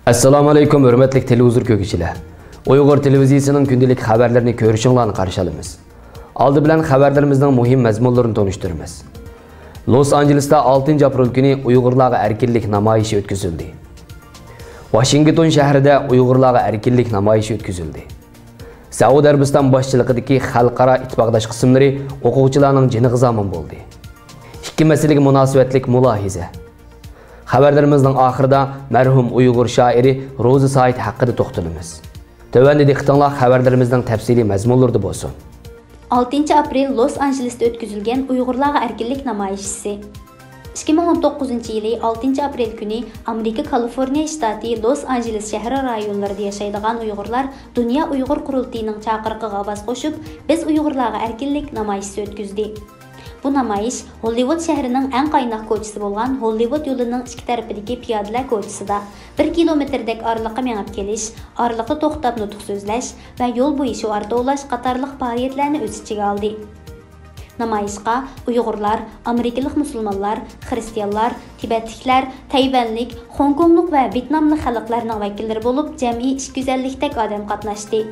Assalomu alaykum, hurmatli televizor ko'ruvchilar. Uyg'ur televiziyasining kundalik xabarlarini ko'rishinglarni qarshi olamiz. Oldi bilan xabarlarimizning muhim mazmunlarini tanishtiramiz. Los Angelesda 6 aprel kuni Uyg'urlarga erkinlik namoyishi o'tkazildi. Washington shahrida Uyg'urlarga erkinlik namoyishi o'tkazildi. Saudiya Arabiston boshchiligidagi xalqaro ittifoqdosh qismlari o'quvchilarning jiniga zamin bo'ldi. Ikki masalaga munosabatlik mulohiza. Xabarlarimizning oxirida marhum Uyg'ur shoiri Ro'zi Said haqida to'xtalamiz. Tövəndə diqqətinizə xəbərlərimizdən təfsili məzmunlarda bolsun. 6 aprel Los Angelesda o'tkazilgan Uyg'urlarga erkinlik namoyishisi. 2019 yılı 6 aprel günü Amerika Kaliforniya shtati Los Angeles shahri rayonlarida yashaydigan Uyg'urlar Dünya Uyg'ur qurultiyining chaqiriqiga ovoz qo'shib, biz Uyg'urlarga erkinlik namoyishisi o'tkazdi. Bu namoyish Hollywood shahrining eng qaynoq ko'chasi bo'lgan Hollywood yo'lining ikki tarafidagi piyodalar ko'chasida 1 kilometrdek oraliqqa mengib kelish, oraliqda to'xtab nutq so'zlash va yo'l bo'yi sho'arda ulash qatorliq faoliyatlarni o'z ichiga oldi. Namoyishga Uyg'urlar, Amerikalik musulmonlar, xristianlar, Tibetliklar, Tayvanlik, Hongkonglik va Vyetnamlik xalqlarining vakillari bo'lib, jami 250 odam qatnashdi.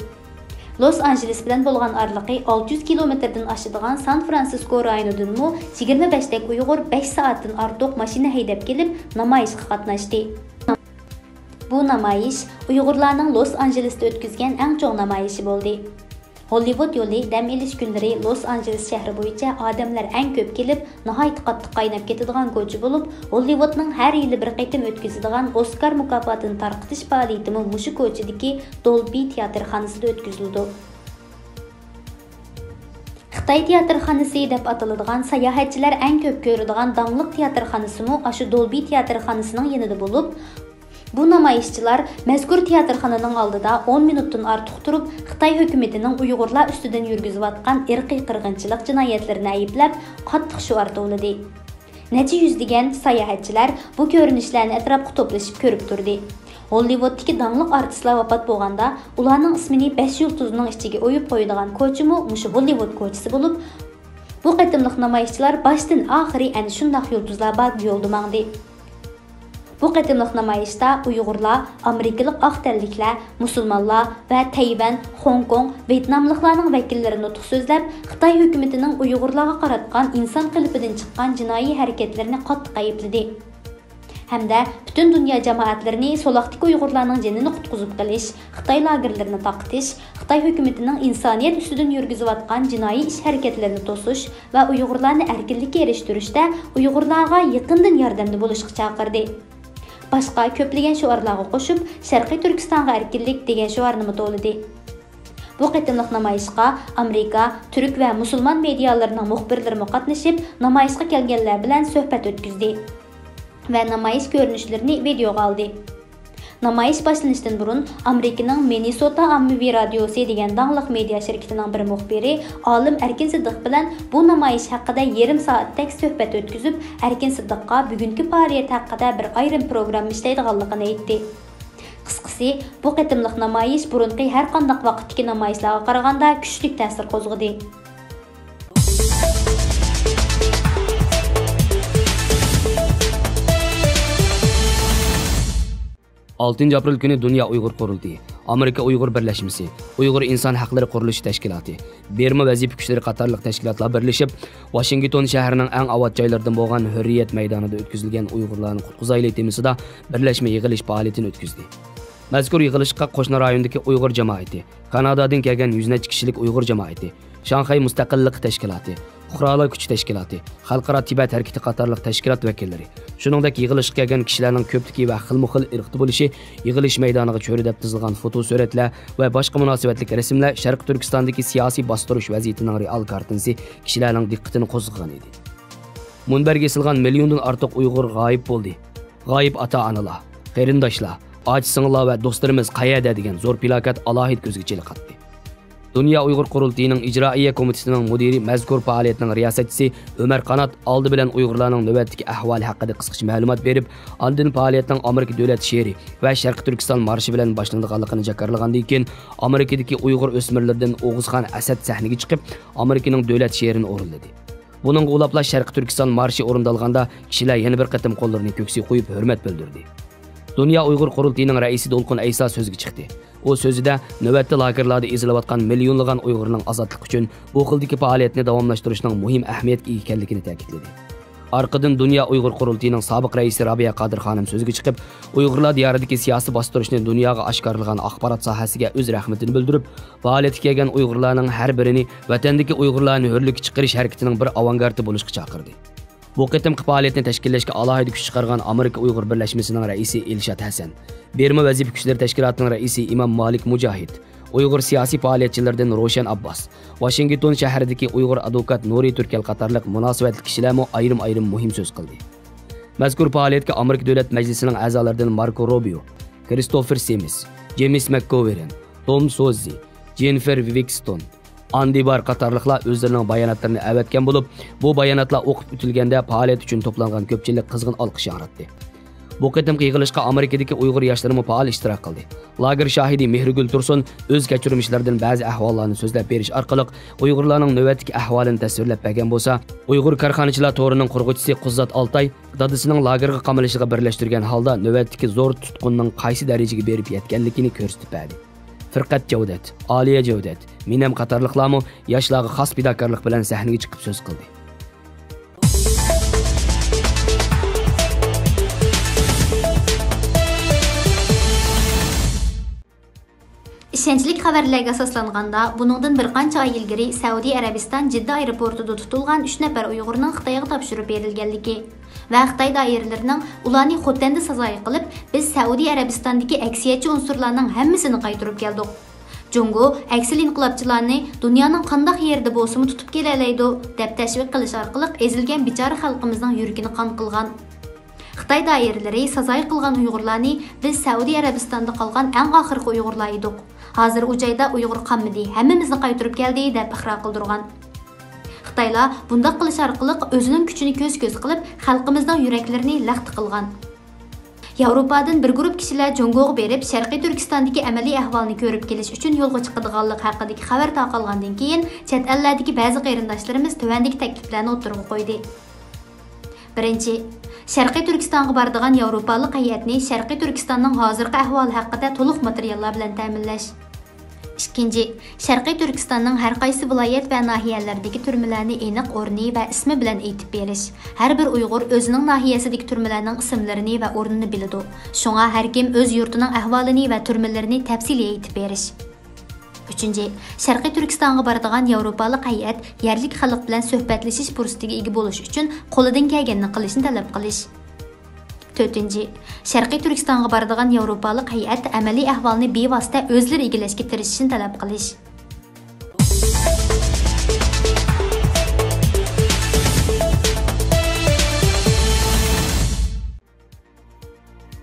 Los Angeles bilan bo'lgan oraliqi 600 kilometrdan oshadigan San Francisco rayonidanmi 25 dak Uyg'ur 5 soatdan ortiq mashina haydab kelib namoyishga qatnashdi. Bu namoyish Uyg'urlarning Los Angelesda o'tkazgan eng cho'ng namoyishi bo'ldi. Hollywood yo'li dam olish kunlari Los Angeles shahri bo'yicha odamlar eng ko'p kelib, nihoyat qattiq qaynab ketadigan ko'cha bo'lib, Hollywoodning har yili bir qaytim o'tkazadigan Oscar mukofotini tarqitish faoliyatimi mushu ko'chadagi Dolby teatrxonasida o'tkazildi. Xitoy teatrxonasi deb ataladigan sayohatchilar eng ko'p ko'radigan dangliq teatrxonasimi shu Dolby teatrxonasining yanida bo'lib, bu namoyishchilar mazkur teatrxonaning oldida 10 minutdan ortiq turib, Xitoy hukumatining Uyg'urlar ustidan yurgizayotgan irqiy qirg'inchilik jinoyatlarini ayblab, qattiq shuar to'ladi. Necha yuzlagan sayohatchilar bu ko'rinishlarni atrofga to'plashib ko'rib turdi. Hollywooddagi dangliq artistlar vafot bo'lganda, ularning ismini 5 yulduzning ichiga o'yib qo'yadigan ko'chimi mushu Hollywood ko'chasi bo'lib, bu qatimliq namoyishchilar boshdan oxiri ana shunday yulduzlar bor yo'lda mangdi. Bu qatimliq namoyishda Uyg'urlar, Amerikalik aqtalliklar, musulmonlar va Tayvan, Hong Kong, Vyetnamliklarning vakillarini nutq so'zlab, Xitoy hukumatining Uyg'urlarga qaratgan inson qilbidan chiqqan jinoiy harakatlarini qattiq aybladi. Hamda butun dunyo jamoatlarini so'loqdagi Uyg'urlarning jonini qutqizib qilish, Xitoy lagerlarini taqitish, Xitoy hukumatining insoniyat ustidan yurgizayotgan jinoiy ish harakatlarini to'sish va Uyg'urlarni erkinlikka erishtirishda Uyg'urlarga yaqindan yordamda bo'lishga chaqirdi. Başqa köplagan shuarlarga qo'shib, Sharqiy Turkistonga erkinlik degan shuarni to'ladi. Bu qatimliq namoyishga Amerika, turk va musulmon medialarining muxbirlari qatnashib, namoyishga kelganlar bilan suhbat o'tkazdi va namoyish ko'rinishlarini videoga oldi. Namoyish boshlanishdan burun Amerikaning Minnesota ommaviy radiosi degan dangliq media shirkatining bir muxbiri Olim Erkin Siddiq bilan bu namoyish haqida yarim soatdek suhbat o'tkazib, Erkin Siddiqqa bugungi faoliyat haqida bir ayrim program ishlaydiganligini aytdi. Qisqasi, bu qatimliq namoyish burungi har qanday vaqtdagi namoyishlarga qaraganda kuchli ta'sir qo'zg'adi. 6 aprel günü Dünya Uyghur Qurultayı, Amerika Uyghur Birleşmesi, Uyghur İnsan Hakları Quruluş Teşkilatı, Berma Vazife Güçleri qatorliq teşkilatlar birleşip, Washington şəhərinin ən avod joylaridan bo'lgan Hürriyet meydanida o'tkazilgan Uyg'urlarni qutqizaylik temasida birlashma yig'ilish faoliyatini o'tkazdi. Mazkur yig'ilishga qo'shni rayondagi Uyg'ur jamoati, Kanadadan kelgan 100 necha kishilik Uyg'ur jamoati, Shanxay Mustaqillik Teşkilatı, Fuqarolar Kuch Teşkilatı, Xalqaro Tibet harakati qatorliq tashkilot vakillari, shuningdek yig'ilishga kelgan kishilarning ko'pligi va xilma-xil irqda bo'lishi, yig'ilish maydoniga cho'rilib tizilgan foto suratlar va boshqa munosabatli rasmlar Sharq Turkistondagi siyosiy bostirish vaziyatining real kartinasi kishilarning diqqatini qo'zg'agan edi. Munbarga isilgan milliondan ortiq Uyg'ur g'oyib bo'ldi. G'oyib ota-onalar, qarindoshlar, och singillar va do'stlarimiz qayerda degan zo'r plakat alohid ko'zga chiliqatdi. Dünya Uyghur Qurultayining ijroiya komitetining mudiri mazkur faoliyatning riyosatchisi Ömer Qanat oldi bilan Uyg'urlarning navbatdagi ahvoli haqida qisqacha ma'lumot berib, oldin faoliyatning Amerika davlat she'ri va Sharq Turkiston marshi bilan boshlanganligini jakarlagandan keyin Amerikadagi Uyg'ur o'smirlaridan O'g'izxon Asad sahnaga chiqib, Amerikaning davlat she'rini o'rinladi. Buning g'ulablash Sharq Turkiston marshi o'rindalganda kishilar yana bir qatim qo'llarini ko'ksiga qo'yib hurmat bildirdi. Dünya Uyghur Qurultayının rəisi Dolqun Aysa sözgə çıxdı. O sözüdə növbətli lagerlarda ezilayotgan milyonlagan Uyghurның azadlıq üçün bu xildəki fəaliyyətini davamlaşdırışның mühim əhəmiyyət ekanligini ta'kidladi. Arqadan Dünya Uyghur Qurultayının sabiq rəisi Rabia Qadir xanım sözgə çıxıb, Uyghurlar diyarındakı siyasi bastırışını dünyaga aşkarlagan axbarat sahəsiga öz rəhmətini bildirib, fəaliyyətə gələn Uyghurlarning hər birini vətəndəki Uyghurlarni hürlükə çıxarış hərəkətinin bir avangardi bo'lishga chaqirdi. Bu qitimki fəaliyyətni təşkillashga alohida kuch chiqargan Amerika Uyghur birlashmasining raisi Elshad Hasan, Berma vazifa kuchlari tashkilotining raisi Imom Malik Mujahid, Uyghur siyasi fəaliyyətçilərdən Roshan Abbas, Washington shahridagi Uyghur advokat Nuri Turkal qatorliq munosabatli kishilarmi ayrim muhim so'z qildi. Mazkur fəaliyyətga Amerika Davlat Majlisining a'zolaridan Marco Rubio, Christopher Semis, James McGovern, Tom Sozzi, Jennifer Winston, Andy Barr qatorliqlar o'zlarining bayonotlarini avatgan bo'lib, bu bayonotlar o'qib o'tilganda faoliyat uchun to'plangan ko'pchilik qizg'in olqish yangratdi. Bu qitimki yig'ilishga Amerikadagi Uyg'ur yoshlarimi faol ishtirok qildi. Lager shahidi Mehrigul Tursun o'z kechirmishlaridan ba'zi ahvollarni so'zlab berish orqali Uyg'urlarning navbatdagi ahvolini tasvirlab bergan bo'lsa, Uyg'ur korxonachilar to'rining qurg'uvchisi Quzzat Altay dadasining lagerga qamilishiga birlashtirgan holda navbatdagi zo'r tutqunning qaysi darajaga berib yetganligini ko'rsatib berdi. Firqat Javdat, Aliya Javdat, Minam qatorliqlarmi yoshlarga xos fidokorlik bilan sahnaga chiqib so'z qildi. İşençlik xəbərlərə əsaslanganda, buningdan bir qancha ay ilgari Saudiya Arabiston Jidda aeroportida tutilgan 3 nafar Uyg'urning Xitoyga topshirib berilganligi va Xitoy doiralarining ularni Xotanda sazoyi qilib, biz Saudiya Arabistondagi aksiyatchi unsurlarning hammasini qaytarib keldik. Jungo aksil inqilobchilarni dunyoning qanday yerida bo'lsa-mu tutib kelalaydi deb tashviq qilish orqali ezilgan bichora xalqimizning yuragini qon qilgan. Xitoy doiralari sazoyi qilgan Uyg'urlarni biz Saudiya Arabistonda qolgan eng oxirgi Uyg'urlar edik. Hozir u joyda Uyg'ur qolmadi, hammamizni qaytarib keldi deb iqror qildirgan. Xitoylar bunday qilish orqali o'zining kuchini ko'z-ko'z qilib, xalqimizning yuraklarini laqt qilgan. Yevropadan bir guruh kishilar Jongoga berib, Sharqiy Turkistondagi amaliy ahvolni ko'rib kelish uchun yo'lga chiqadiganlik haqidagi xabar tarqalgandan keyin chet ellardagi ba'zi qarindoshlarimiz tuvandagi takliflarni o'tirg'a qo'ydi. Birinchi, Sharqiy Turkistonga boradigan Yevropalik hay'atni Sharqiy Turkistonning hozirgi ahvoli haqida to'liq materiallar bilan ta'minlash. Ikkinchi, Sharqiy Turkistonning har qaysi viloyat va nahiyalardagi turmalarni aniq o'rni va ismi bilan aytib berish. Har bir Uyg'ur o'zining nahiyasidagi turmalarning ismlarini va o'rnini biladi. Shunga har kim o'z yurtining ahvolini va turmalarini tafsiliy aytib berish. Üçüncü, Sharqiy Turkistonga boradigan Yevropalik hay'at yerlik xalq bilan suhbatlashish fursatiga ega bo'lish uchun qo'lidan kelganini qilishni talab qilish. To'rtinchi, Sharqiy Turkistonga boradigan Yevropalik hay'at amaliy ahvolni bevosita o'zlari egallashga tirishishni talab qilish.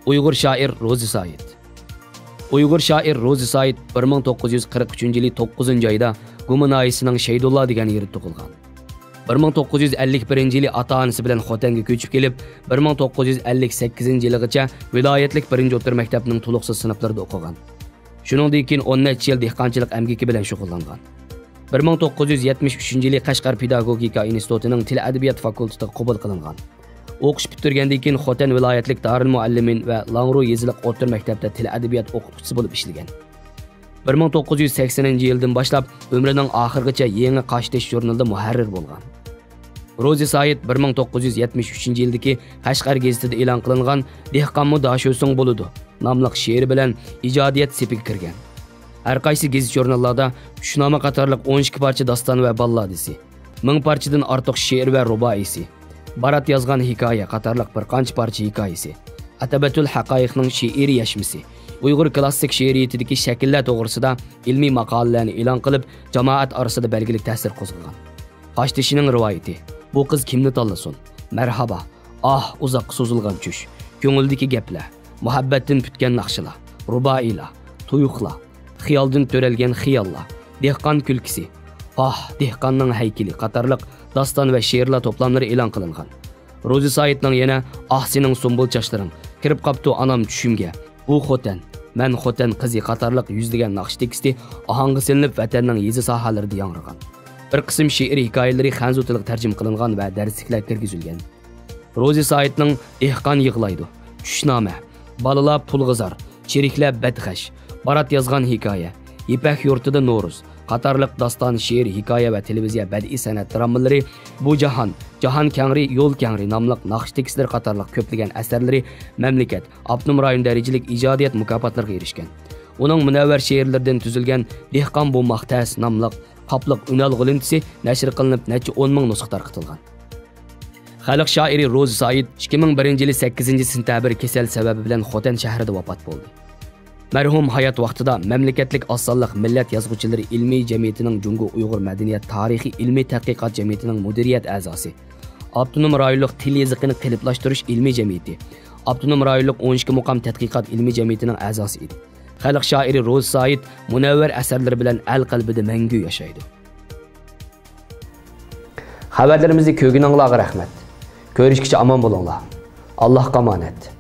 Uyg'ur shoir Rozi Said. Uyg'ur shoir Rozi Said 1943-yili 9-oyda Gumi noyisining Shaydullo degan yerda tug'ilgan. 1951-yili ota-onasi bilan Xotanga ko'chib kelib, 1958-yilgacha viloyatlik 1-o'rta maktabning to'liqsiz sinflarida o'qigan. Shuningdek keyin 10 necha yil dehqonchilik amgaki bilan shug'ullangan. 1973-yili Qashqar pedagogika institutining til adabiyot fakultetiga qabul qilingan. O'qish bitirgandan keyin Xotan viloyatlik Darul Muallimin va Langru yeziliq o'rta maktabda til adabiyot o'qituvchisi bo'lib ishlagan. 1980-yildan boshlab umrining oxirigacha Yangi Qashtish jurnalida muharrir bo'lgan. Rozi Said 1973-yildagi Qashqar gazetida e'lon qilingan Dehqonmu dasho'sing bo'ladi nomli she'ri bilan ijodiyat sepiga kirgan. Har qaysi gazet jurnallarda Shunoma qatorliq 12 parcha doston va balladisi, 1000 parchadan ortiq she'r va ruboisi, Barat yozgan hikoya qatorliq bir qancha parcha hikoyasi, Atabatul Haqoiqning she'riy yashmisi, Uyg'ur klassik she'riyatidagi shakllar to'g'risida ilmiy maqolalarni e'lon qilib, jamoat orasida belgilik ta'sir qo'zg'agan. Qashtishining rivoyati. Bu qiz kimni tanlasin? Marhaba. Ah, uzoq so'zilgan tush. Ko'ngildagi gaplar, muhabbatdan putgan naqshlar, ruboiylar, tuyuqlar, xiyoldan to'ralgan xiyollar, dehqon kulkisi, dehqonning haykali qatorliq doston va she'rlar to'plamlari e'lon qilingan. Rozi Saidning yana sening sumbul chochlaring kirib qopti anam tushimga. Bu Xotan, men Xotan qizi qatorliq yuzlagan naqsh teksti ohangga silinib vatanning yezi sohalarida yangragan. Bir qism she'r hikoyalari xanzu tiliga tarjima qilingan va darsliklar kirgizilgan. Rozi Saidning Dehqon yig'laydi, Tushnoma, Balalar pulg'izar, cheriklar badxash, Barat yozgan hikoya, Ipak yurtida No'ruz qatorliq doston, she'r, hikoya va televiziya badiiy san'at dramalari bu Jahon kangri, yo'l kangri nomli naqsh tekstlar qatorliq ko'plagan asarlari mamlakat, avtonom rayon darajalik ijodiyat mukofotlariga erishgan. Uning munavvar she'rlaridan tuzilgan Dehqon bu maqtas nomli qopliq unal g'ilintisi nashr qilinib, necha 10 ming nusxa tarqatilgan. Xalq shoiri Ro'zi Said 2001-yil 8-sentabr kasal sababi bilan Xotan shahrida vafot bo'ldi. Mərhum hayat vaqtida Məmləkətlik Azsonliq Millət Yazğıçıları İlmi Cəmiyyətinin Cungo Uyğur Mədəniyyət Tarixi İlmi Tədqiqat Cəmiyyətinin müdiriyyət əzası, Avtonom rayonluq til yazıqını qiliblashtirish ilmiy cəmiyyəti, Avtonom rayonluq 12 muqam tədqiqat ilmiy cəmiyyətinin əzası idi. Xalq shoiri Ro'zi Said munavvar asarlari bilan el qalbida mangu yashaydi. Xabarlarimizni ko'rganinglarga rahmat. Ko'rishgacha omon bo'linglar. Allohga omonat.